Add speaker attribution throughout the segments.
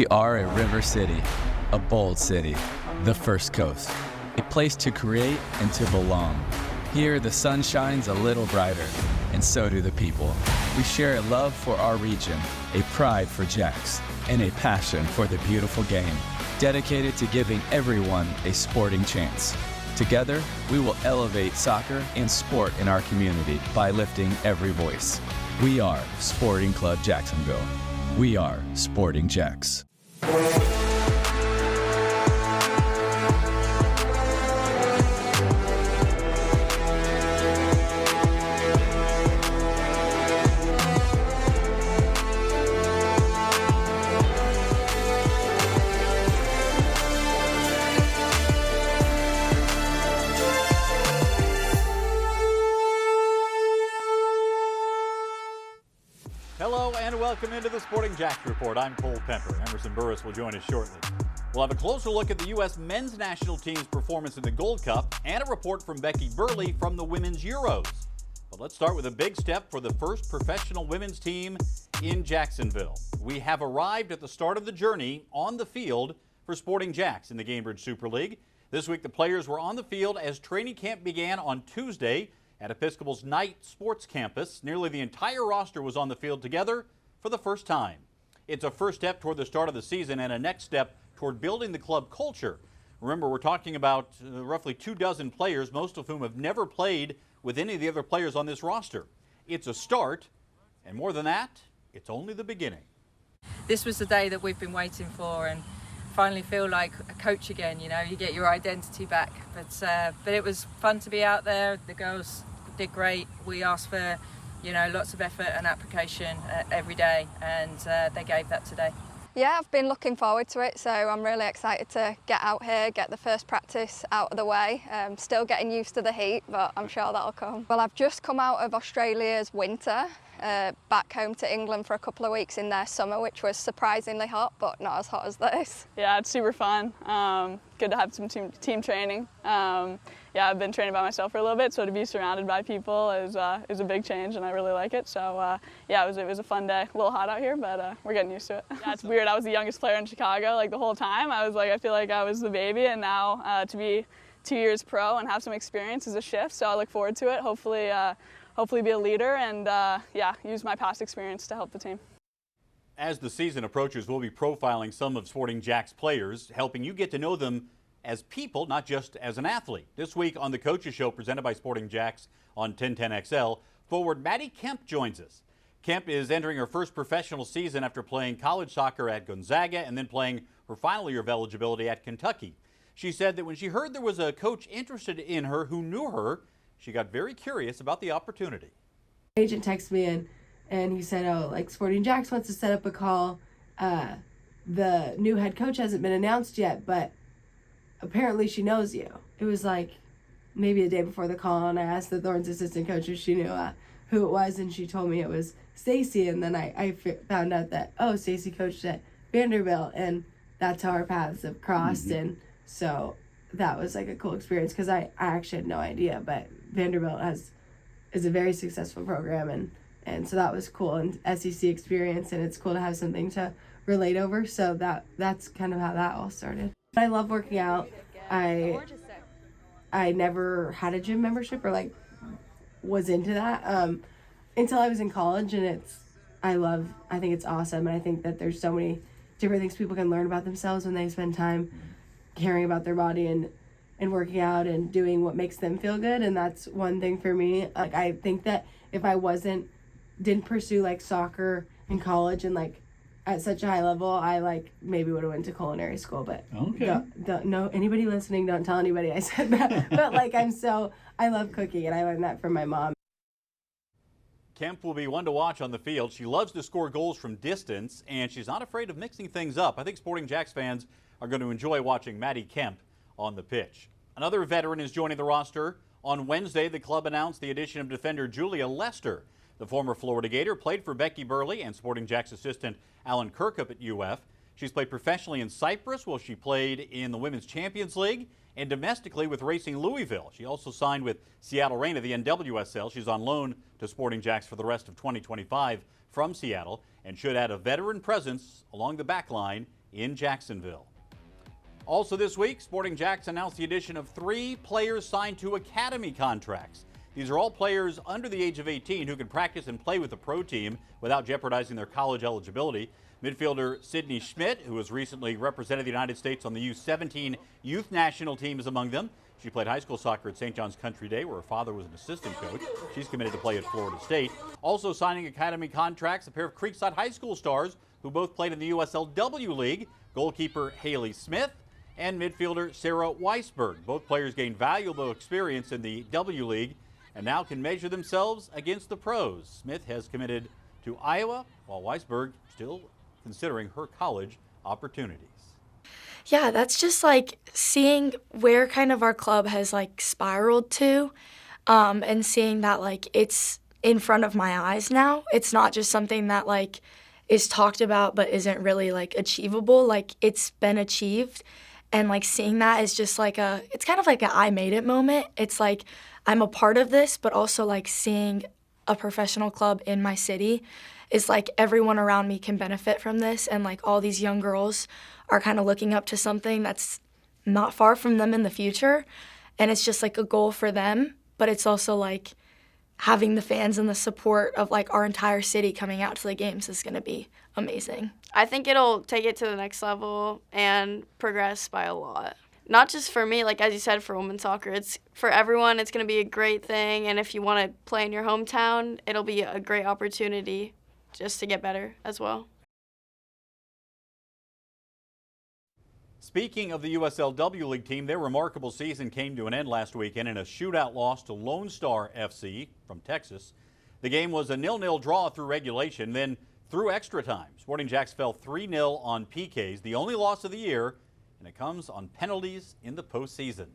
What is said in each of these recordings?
Speaker 1: We are a river city, a bold city, the First Coast, a place to create and to belong. Here, the sun shines a little brighter, and so do the people. We share a love for our region, a pride for JAX, and a passion for the beautiful game, dedicated to giving everyone a sporting chance. Together, we will elevate soccer and sport in our community by lifting every voice. We are Sporting Club Jacksonville. We are Sporting JAX.
Speaker 2: Hello and welcome into the Sporting JAX Report. I'm Cole Pemper. Emerson Burris will join us shortly. We'll have a closer look at the U.S. men's national team's performance in the Gold Cup and a report from Becky Burleigh from the Women's Euros. But let's start with a big step for the first professional women's team in Jacksonville. We have arrived at the start of the journey on the field for Sporting JAX in the Gainbridge Super League. This week the players were on the field as training camp began on Tuesday at Episcopal's Knight Sports Campus. Nearly the entire roster was on the field together for the first time. It's a first step toward the start of the season and a next step toward building the club culture. Remember, we're talking about roughly 24 players, most of whom have never played with any of the other players on this roster. It's a start, and more than that, it's only the beginning.
Speaker 3: This was the day that we've been waiting for, and finally feel like a coach again. You know, you get your identity back. But it was fun to be out there. The girls did great. We asked for, you know, lots of effort and application every day, and they gave that today.
Speaker 4: Yeah, I've been looking forward to it, so I'm really excited to get out here, get the first practice out of the way. Still getting used to the heat, but I'm sure that'll come. Well, I've just come out of Australia's winter, back home to England for a couple of weeks in their summer, which was surprisingly hot, but not as hot as this.
Speaker 5: Yeah, it's super fun. Good to have some team training. Yeah, I've been training by myself for a little bit, so to be surrounded by people is a big change, and I really like it. So yeah, it was a fun day. A little hot out here, but we're getting used to it. Yeah, it's weird. I was the youngest player in Chicago like the whole time. I feel like I was the baby, and now to be 2 years pro and have some experience is a shift. So I look forward to it. Hopefully be a leader and yeah, use my past experience to help the team.
Speaker 2: As the season approaches, we'll be profiling some of Sporting JAX players, helping you get to know them as people, not just as an athlete. This week on the Coaches Show presented by Sporting JAX on 1010XL, forward Maddie Kemp joins us. Kemp is entering her first professional season after playing college soccer at Gonzaga and then playing her final year of eligibility at Kentucky. She said that when she heard there was a coach interested in her who knew her, she got very curious about the opportunity.
Speaker 6: Agent texted me and he said, oh, like Sporting JAX wants to set up a call. The new head coach hasn't been announced yet, but apparently she knows you. It was like maybe a day before the call, and I asked the Thorns assistant coach if she knew who it was, and she told me it was Stacey, and then I found out that, oh, Stacey coached at Vanderbilt, and that's how our paths have crossed. Mm-hmm. And so that was like a cool experience because I actually had no idea, but Vanderbilt is a very successful program, and so that was cool, and SEC experience, and it's cool to have something to relate over. So that's kind of how that all started. I love working out. I never had a gym membership or like was into that until I was in college, and I think it's awesome, and I think that there's so many different things people can learn about themselves when they spend time caring about their body and working out and doing what makes them feel good. And that's one thing for me. Like, I think that if I didn't pursue like soccer in college and like at such a high level, I like maybe would have went to culinary school. But
Speaker 2: okay.
Speaker 6: No, anybody listening, don't tell anybody I said that. But like I love cooking, and I learned that from my mom.
Speaker 2: Kemp will be one to watch on the field. She loves to score goals from distance, and she's not afraid of mixing things up. I think Sporting JAX fans are going to enjoy watching Maddie Kemp on the pitch. Another veteran is joining the roster. On Wednesday, the club announced the addition of defender Julia Lester. The former Florida Gator played for Becky Burleigh and Sporting JAX assistant Alan Kirkup at UF. She's played professionally in Cyprus while she played in the Women's Champions League and domestically with Racing Louisville. She also signed with Seattle Reign of the NWSL. She's on loan to Sporting JAX for the rest of 2025 from Seattle and should add a veteran presence along the back line in Jacksonville. Also this week, Sporting JAX announced the addition of 3 players signed to academy contracts. These are all players under the age of 18 who can practice and play with the pro team without jeopardizing their college eligibility. Midfielder Sydney Schmidt, who has recently represented the United States on the U17 youth national team, is among them. She played high school soccer at St. John's Country Day, where her father was an assistant coach. She's committed to play at Florida State. Also signing academy contracts, a pair of Creekside High School stars who both played in the USLW League, goalkeeper Haley Smith and midfielder Sarah Weisberg. Both players gained valuable experience in the W League and now can measure themselves against the pros. Smith has committed to Iowa, while Weisberg still considering her college opportunities.
Speaker 7: Yeah, that's just like seeing where kind of our club has like spiraled to, and seeing that like it's in front of my eyes now. It's not just something that like is talked about but isn't really like achievable. Like it's been achieved, and like seeing that is just like it's kind of like an I made it moment. It's like I'm a part of this, but also like seeing a professional club in my city is like everyone around me can benefit from this, and like all these young girls are kind of looking up to something that's not far from them in the future, and it's just like a goal for them, but it's also like having the fans and the support of like our entire city coming out to the games is going to be amazing.
Speaker 8: I think it'll take it to the next level and progress by a lot. Not just for me, like as you said, for women's soccer, it's for everyone. It's going to be a great thing, and if you want to play in your hometown, it'll be a great opportunity just to get better as well.
Speaker 2: Speaking of the USLW League team, their remarkable season came to an end last weekend in a shootout loss to Lone Star FC from Texas. The game was a 0-0 draw through regulation, then through extra time. Sporting JAX fell 3-0 on PKs, the only loss of the year, and it comes on penalties in the postseason.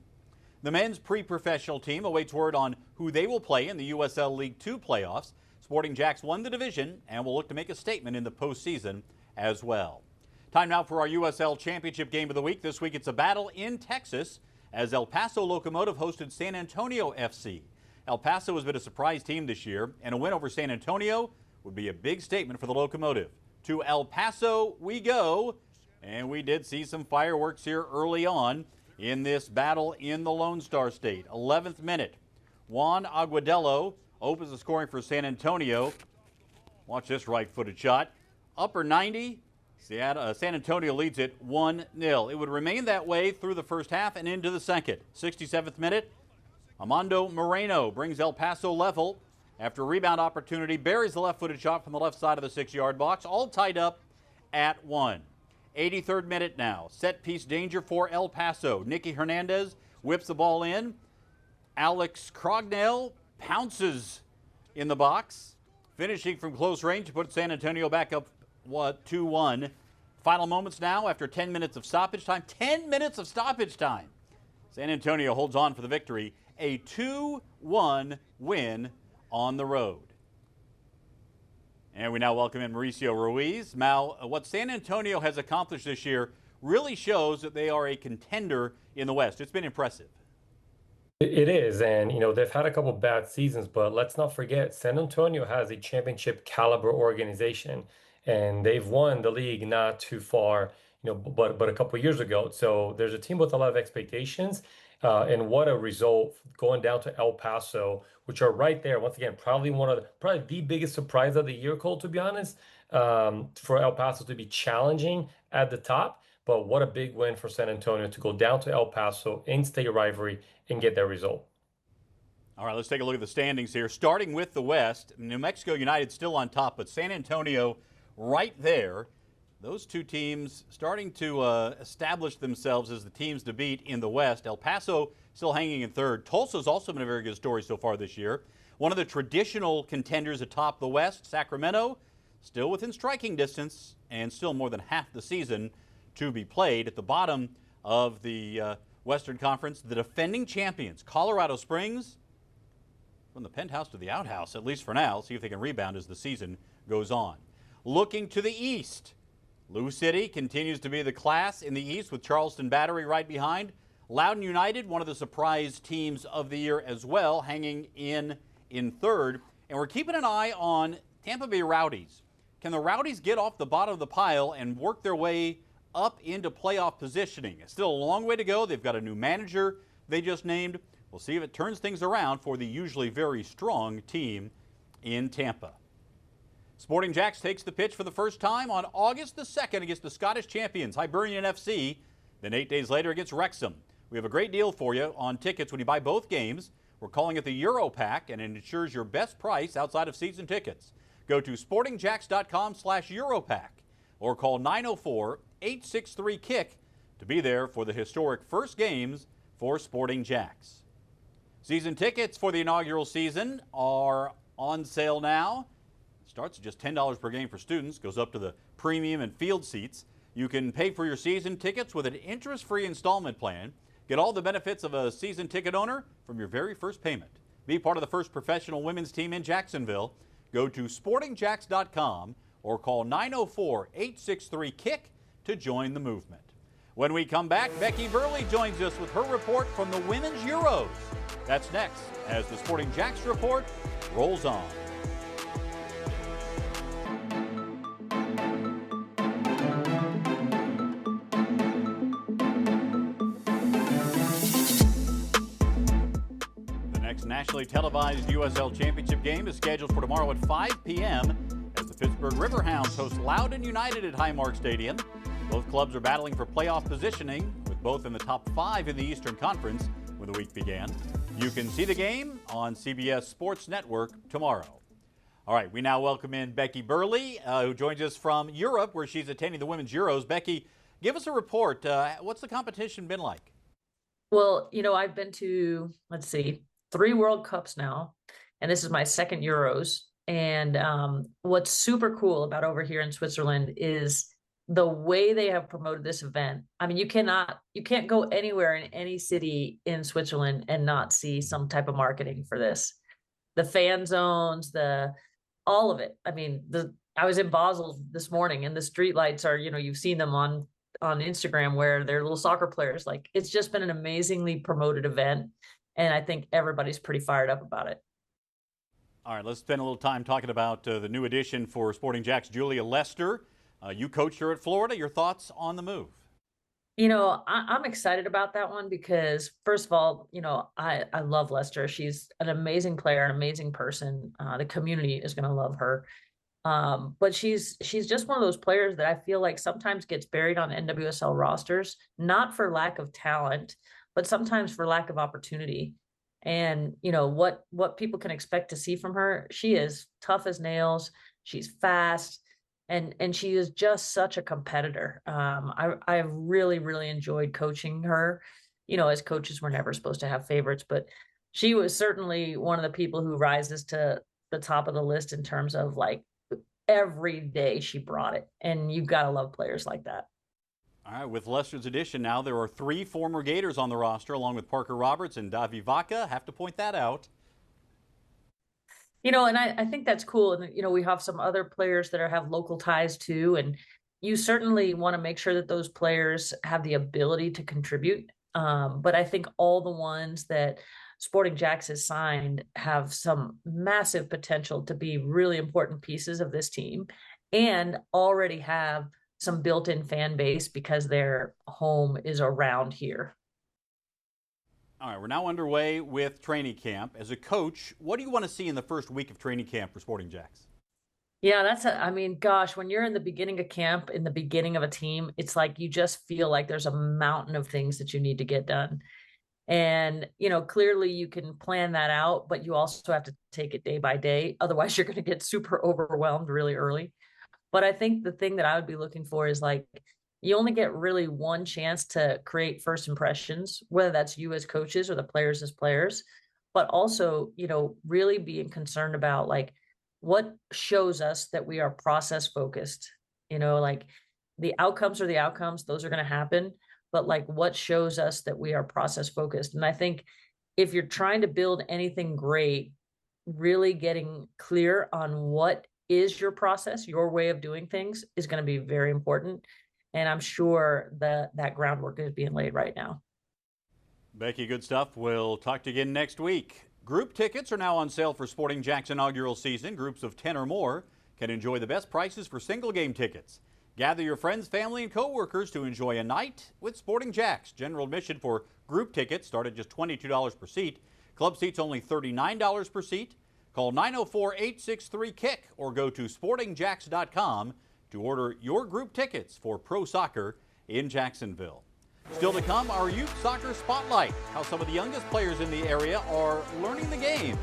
Speaker 2: The men's pre-professional team awaits word on who they will play in the USL League 2 playoffs. Sporting JAX won the division and will look to make a statement in the postseason as well. Time now for our USL Championship game of the week. This week it's a battle in Texas as El Paso Locomotive hosted San Antonio FC. El Paso has been a surprise team this year, and a win over San Antonio would be a big statement for the Locomotive. To El Paso we go, and we did see some fireworks here early on in this battle in the Lone Star State. 11th minute, Juan Aguadello opens the scoring for San Antonio. Watch this right-footed shot. Upper 90. San Antonio leads it 1-0. It would remain that way through the first half and into the second. 67th minute, Armando Moreno brings El Paso level after a rebound opportunity, buries the left-footed shot from the left side of the 6-yard box, all tied up at 1. 83rd minute now, set-piece danger for El Paso. Nicky Hernandez whips the ball in. Alex Crognell pounces in the box, finishing from close range to put San Antonio back up 2-1. Final moments now after 10 minutes of stoppage time. 10 minutes of stoppage time. San Antonio holds on for the victory. A 2-1 win on the road. And we now welcome in Mauricio Ruiz. Mal, what San Antonio has accomplished this year really shows that they are a contender in the West. It's been impressive.
Speaker 9: It is, and they've had a couple bad seasons, but let's not forget San Antonio has a championship caliber organization. And they've won the league not too far, but a couple years ago. So there's a team with a lot of expectations, and what a result going down to El Paso, which are right there. Once again, probably the biggest surprise of the year, Cole, to be honest, for El Paso to be challenging at the top. But what a big win for San Antonio to go down to El Paso in state rivalry and get that result.
Speaker 2: All right, let's take a look at the standings here. Starting with the West, New Mexico United still on top, but San Antonio right there. Those two teams starting to establish themselves as the teams to beat in the West. El Paso still hanging in third. Tulsa's also been a very good story so far this year. One of the traditional contenders atop the West, Sacramento, still within striking distance and still more than half the season to be played. At the bottom of the Western Conference, the defending champions, Colorado Springs, from the penthouse to the outhouse, at least for now. See if they can rebound as the season goes on. Looking to the east, Lou City continues to be the class in the east with Charleston Battery right behind. Loudoun United, one of the surprise teams of the year as well, hanging in third. And we're keeping an eye on Tampa Bay Rowdies. Can the Rowdies get off the bottom of the pile and work their way up into playoff positioning. It's still a long way to go. They've got a new manager they just named. We'll see if it turns things around for the usually very strong team in Tampa. Sporting JAX takes the pitch for the first time on August the 2nd against the Scottish champions, Hibernian FC. Then 8 days later against Wrexham. We have a great deal for you on tickets when you buy both games. We're calling it the Euro Pack, and it ensures your best price outside of season tickets. Go to sportingjax.com/Europack or call 904-863-KICK to be there for the historic first games for Sporting JAX. Season tickets for the inaugural season are on sale now. Starts at just $10 per game for students, goes up to the premium and field seats. You can pay for your season tickets with an interest-free installment plan. Get all the benefits of a season ticket owner from your very first payment. Be part of the first professional women's team in Jacksonville. Go to sportingjax.com or call 904-863-KICK to join the movement. When we come back, Becky Burleigh joins us with her report from the Women's Euros. That's next as the Sporting JAX report rolls on. Nationally televised USL Championship game is scheduled for tomorrow at 5 p.m. as the Pittsburgh Riverhounds host Loudoun United at Highmark Stadium. Both clubs are battling for playoff positioning, with both in the top 5 in the Eastern Conference when the week began. You can see the game on CBS Sports Network tomorrow. All right, we now welcome in Becky Burleigh, who joins us from Europe, where she's attending the Women's Euros. Becky, give us a report. What's the competition been like?
Speaker 10: Well, I've been to, 3 World Cups now, and this is my second Euros. And what's super cool about over here in Switzerland is the way they have promoted this event. I mean, you can't go anywhere in any city in Switzerland and not see some type of marketing for this. The fan zones, all of it. I mean, I was in Basel this morning, and the street lights are, you've seen them on Instagram where they're little soccer players. Like, it's just been an amazingly promoted event. And I think everybody's pretty fired up about it.
Speaker 2: All right, let's spend a little time talking about the new addition for Sporting JAX, Julia Lester. You coached her at Florida. Your thoughts on the move?
Speaker 10: I'm excited about that one because, first of all, I love Lester. She's an amazing player, an amazing person. The community is going to love her. But she's just one of those players that I feel like sometimes gets buried on NWSL rosters, not for lack of talent, but sometimes for lack of opportunity. And, what people can expect to see from her, she is tough as nails. She's fast, and she is just such a competitor. I really, really enjoyed coaching her. As coaches, we're never supposed to have favorites, but she was certainly one of the people who rises to the top of the list in terms of, like, every day she brought it. And you've got to love players like that.
Speaker 2: All right, with Lester's addition now, there are 3 former Gators on the roster, along with Parker Roberts and Davi Vaca. Have to point that out.
Speaker 10: And I think that's cool. And, we have some other players that have local ties too. And you certainly want to make sure that those players have the ability to contribute. But I think all the ones that Sporting JAX has signed have some massive potential to be really important pieces of this team and already have some built-in fan base because their home is around here.
Speaker 2: All right, we're now underway with training camp. As a coach, what do you want to see in the first week of training camp for Sporting JAX?
Speaker 10: Yeah, when you're in the beginning of camp, in the beginning of a team, it's like you just feel like there's a mountain of things that you need to get done. And, clearly you can plan that out, but you also have to take it day by day. Otherwise, you're going to get super overwhelmed really early. But I think the thing that I would be looking for is, like, you only get really one chance to create first impressions, whether that's you as coaches or the players as players, but also, really being concerned about, like, what shows us that we are process focused. Like, the outcomes are the outcomes, those are going to happen, but, like, what shows us that we are process focused. And I think if you're trying to build anything great, really getting clear on what is your process, your way of doing things, is going to be very important. And I'm sure that groundwork is being laid right now.
Speaker 2: Becky, good stuff. We'll talk to you again next week. Group tickets are now on sale for Sporting JAX inaugural season. Groups of 10 or more can enjoy the best prices for single game tickets. Gather your friends, family, and coworkers to enjoy a night with Sporting JAX. General admission for group tickets start at just $22 per seat. Club seats only $39 per seat. Call 904-863-KICK or go to sportingjax.com to order your group tickets for pro soccer in Jacksonville. Still to come, our youth soccer spotlight, how some of the youngest players in the area are learning the game.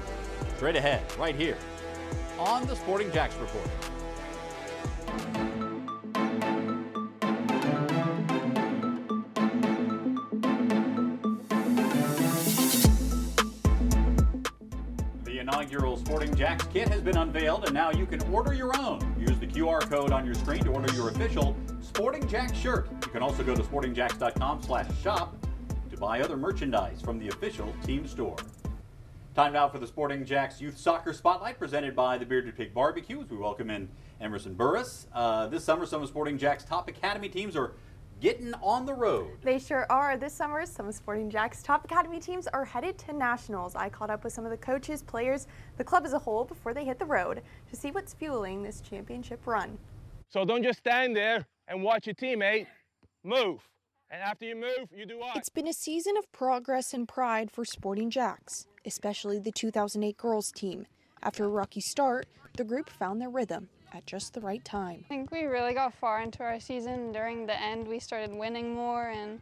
Speaker 2: Straight ahead, right here on the Sporting JAX Report. The inaugural Sporting JAX kit has been unveiled, and now you can order your own. Use the QR code on your screen to order your official Sporting JAX shirt. You can also go to sportingjax.com/shop to buy other merchandise from the official team store. Time now for the Sporting JAX Youth Soccer Spotlight, presented by the Bearded Pig Barbecue, as we welcome in Emerson Burris. This summer, some of Sporting JAX top academy teams are getting on the road.
Speaker 11: They sure are. This summer, some of Sporting JAX top academy teams are headed to nationals. I caught up with some of the coaches, players, the club as a whole before they hit the road to see what's fueling this championship run.
Speaker 12: So don't just stand there and watch your teammate. Move. And after you move, you do what?
Speaker 13: It's been a season of progress and pride for Sporting JAX, especially the 2008 girls team. After a rocky start, the group found their rhythm at just the right time.
Speaker 14: I think we really got far into our season. During the end, we started winning more and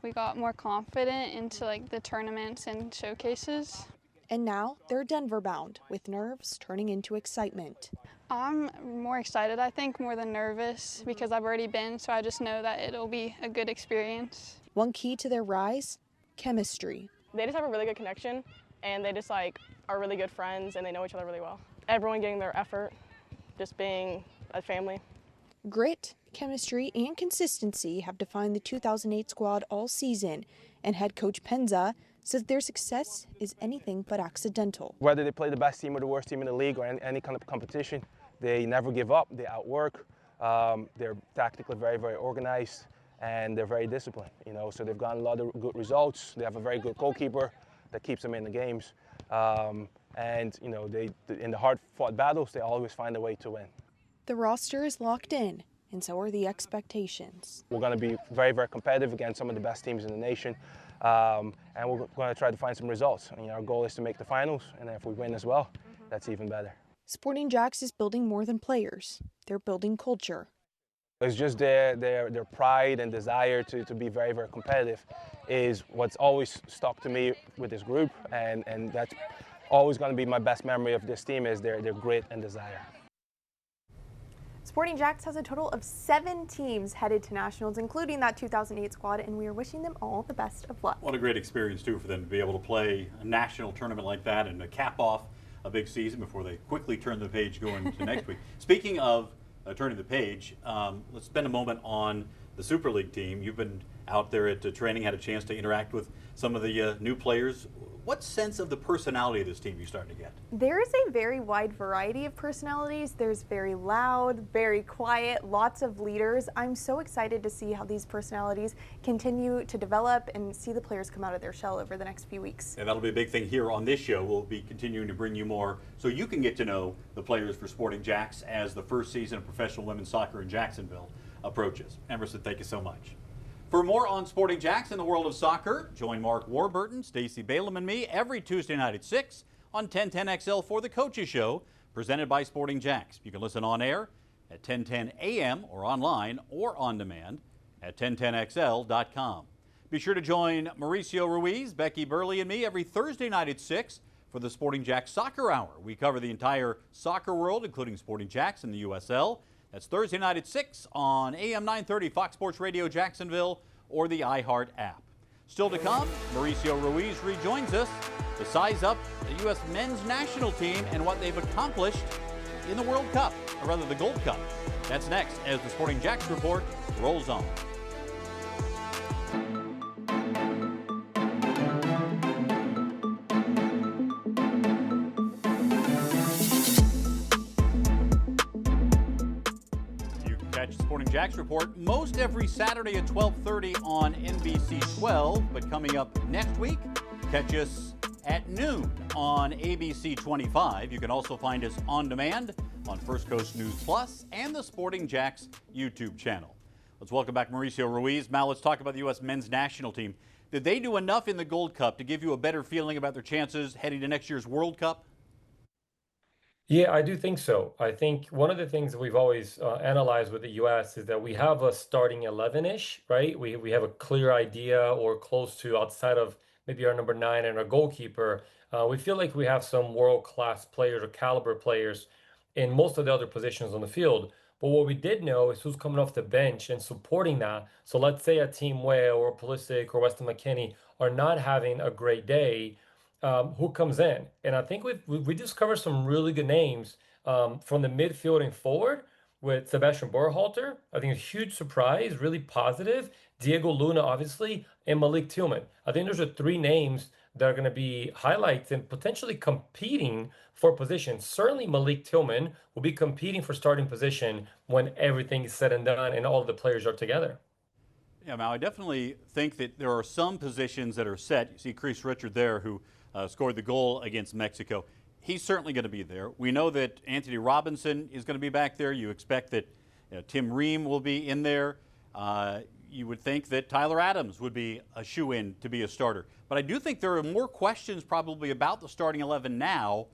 Speaker 14: we got more confident into the tournaments and showcases.
Speaker 13: And now they're Denver bound, with nerves turning into excitement.
Speaker 14: I'm more excited, I think, more than nervous, because I've already been, so I just know that it'll be a good experience.
Speaker 13: One key to their rise, chemistry.
Speaker 5: They just have a really good connection, and they just are really good friends, and they know each other really well. Everyone getting their effort, just being a family.
Speaker 13: Grit, chemistry, and consistency have defined the 2008 squad all season, and head coach Penza says their success is anything but accidental.
Speaker 12: Whether they play the best team or the worst team in the league or any kind of competition, they never give up, they outwork, they're tactically very, very organized, and they're very disciplined, so they've gotten a lot of good results. They have a very good goalkeeper that keeps them in the games, and they in the hard-fought battles, they always find a way to win.
Speaker 13: The roster is locked in, and so are the expectations.
Speaker 12: We're going to be very, very competitive against some of the best teams in the nation, and we're going to try to find some results. Our goal is to make the finals, and if we win as well, that's even better.
Speaker 13: Sporting JAX is building more than players. They're building culture.
Speaker 12: It's just their pride and desire to be very, very competitive is what's always stuck to me with this group, and that's always going to be my best memory of this team, is their grit and desire.
Speaker 11: Sporting JAX has a total of 7 teams headed to nationals, including that 2008 squad, and we are wishing them all the best of luck.
Speaker 2: What a great experience, too, for them to be able to play a national tournament like that and to cap off a big season before they quickly turn the page going to next week. Speaking of turning the page, let's spend a moment on the Super League team. You've been out there at training, had a chance to interact with some of the new players. What sense of the personality of this team are you starting to get?
Speaker 11: There is a very wide variety of personalities. There's very loud, very quiet, lots of leaders. I'm so excited to see how these personalities continue to develop and see the players come out of their shell over the next few weeks.
Speaker 2: And that'll be a big thing here on this show. We'll be continuing to bring you more so you can get to know the players for Sporting JAX as the first season of professional women's soccer in Jacksonville approaches. Emerson, thank you so much. For more on Sporting JAX in the world of soccer, join Mark Warburton, Stacey Balaam, and me every Tuesday night at 6 on 1010XL for the Coaches Show, presented by Sporting JAX. You can listen on air at 1010 a.m. or online or on demand at 1010XL.com. Be sure to join Mauricio Ruiz, Becky Burleigh, and me every Thursday night at 6 for the Sporting JAX Soccer Hour. We cover the entire soccer world, including Sporting JAX and the USL. That's Thursday night at 6 on AM 930 Fox Sports Radio Jacksonville or the iHeart app. Still to come, Mauricio Ruiz rejoins us to size up the U.S. men's national team and what they've accomplished in the World Cup, or rather the Gold Cup. That's next as the Sporting JAX Report rolls on. Sporting JAX Report most every Saturday at 12:30 on NBC 12, but coming up next week, catch us at noon on ABC 25. You can also find us on demand on First Coast News Plus and the Sporting JAX YouTube channel. Let's welcome back Mauricio Ruiz. Mal, let's talk about the U.S. men's national team. Did they do enough in the Gold Cup to give you a better feeling about their chances heading to next year's World Cup?
Speaker 9: Yeah, I do think so. I think one of the things that we've always analyzed with the U.S. is that we have a starting 11-ish, right? We have a clear idea, or close to, outside of maybe our number 9 and our goalkeeper. We feel like we have some world-class players or caliber players in most of the other positions on the field. But what we did know is who's coming off the bench and supporting that. So let's say a Team Whale or Pulisic or Weston McKennie are not having a great day. Who comes in? And I think we discovered some really good names from the midfield and forward with Sebastian Berhalter. I think a huge surprise, really positive. Diego Luna, obviously, and Malik Tillman. I think those are 3 names that are going to be highlights and potentially competing for position. Certainly Malik Tillman will be competing for starting position when everything is said and done and all of the players are together.
Speaker 2: Yeah, Mal, I definitely think that there are some positions that are set. You see Chris Richard there, who scored the goal against Mexico. He's certainly going to be there. We know that Anthony Robinson is going to be back there. You expect that Tim Ream will be in there. You would think that Tyler Adams would be a shoo-in to be a starter. But I do think there are more questions probably about the starting 11 now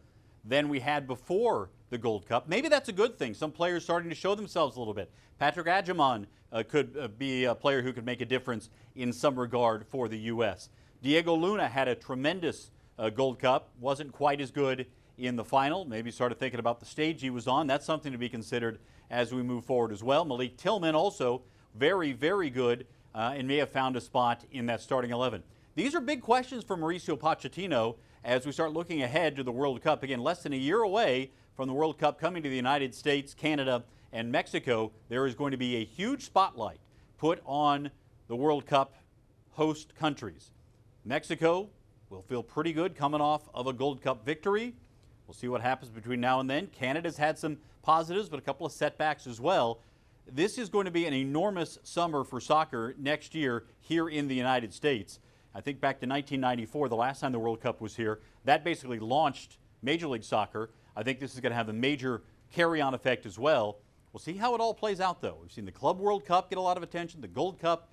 Speaker 2: than we had before the Gold Cup. Maybe that's a good thing. Some players starting to show themselves a little bit. Patrick Adjumon could be a player who could make a difference in some regard for the U.S. Diego Luna had a tremendous Gold Cup, wasn't quite as good in the final. Maybe started thinking about the stage he was on. That's something to be considered as we move forward as well. Malik Tillman also very, very good and may have found a spot in that starting 11. These are big questions for Mauricio Pochettino as we start looking ahead to the World Cup. Again, less than a year away from the World Cup coming to the United States, Canada, and Mexico. There is going to be a huge spotlight put on the World Cup host countries. Mexico will feel pretty good coming off of a Gold Cup victory. We'll see what happens between now and then. Canada's had some positives, but a couple of setbacks as well. This is going to be an enormous summer for soccer next year here in the United States. I think back to 1994, the last time the World Cup was here, that basically launched Major League Soccer. I think this is going to have a major carry-on effect as well. We'll see how it all plays out, though. We've seen the Club World Cup get a lot of attention, the Gold Cup,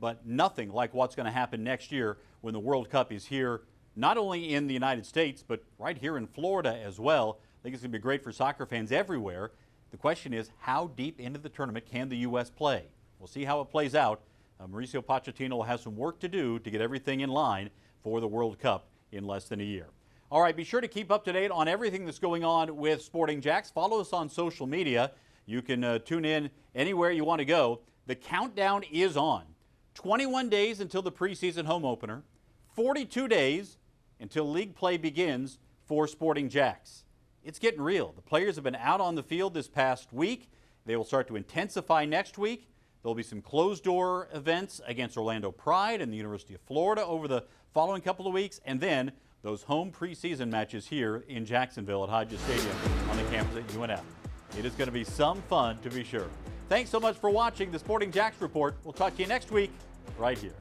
Speaker 2: but nothing like what's going to happen next year when the World Cup is here, not only in the United States, but right here in Florida as well. I think it's going to be great for soccer fans everywhere. The question is, how deep into the tournament can the U.S. play? We'll see how it plays out. Mauricio Pochettino will have some work to do to get everything in line for the World Cup in less than a year. All right, be sure to keep up to date on everything that's going on with Sporting JAX. Follow us on social media. You can tune in anywhere you want to go. The countdown is on. 21 days until the preseason home opener. 42 days until league play begins for Sporting JAX. It's getting real. The players have been out on the field this past week. They will start to intensify next week. There'll be some closed-door events against Orlando Pride and the University of Florida over the following couple of weeks, and then those home preseason matches here in Jacksonville at Hodges Stadium on the campus at UNF. It is going to be some fun, to be sure. Thanks so much for watching the Sporting JAX Report. We'll talk to you next week right here.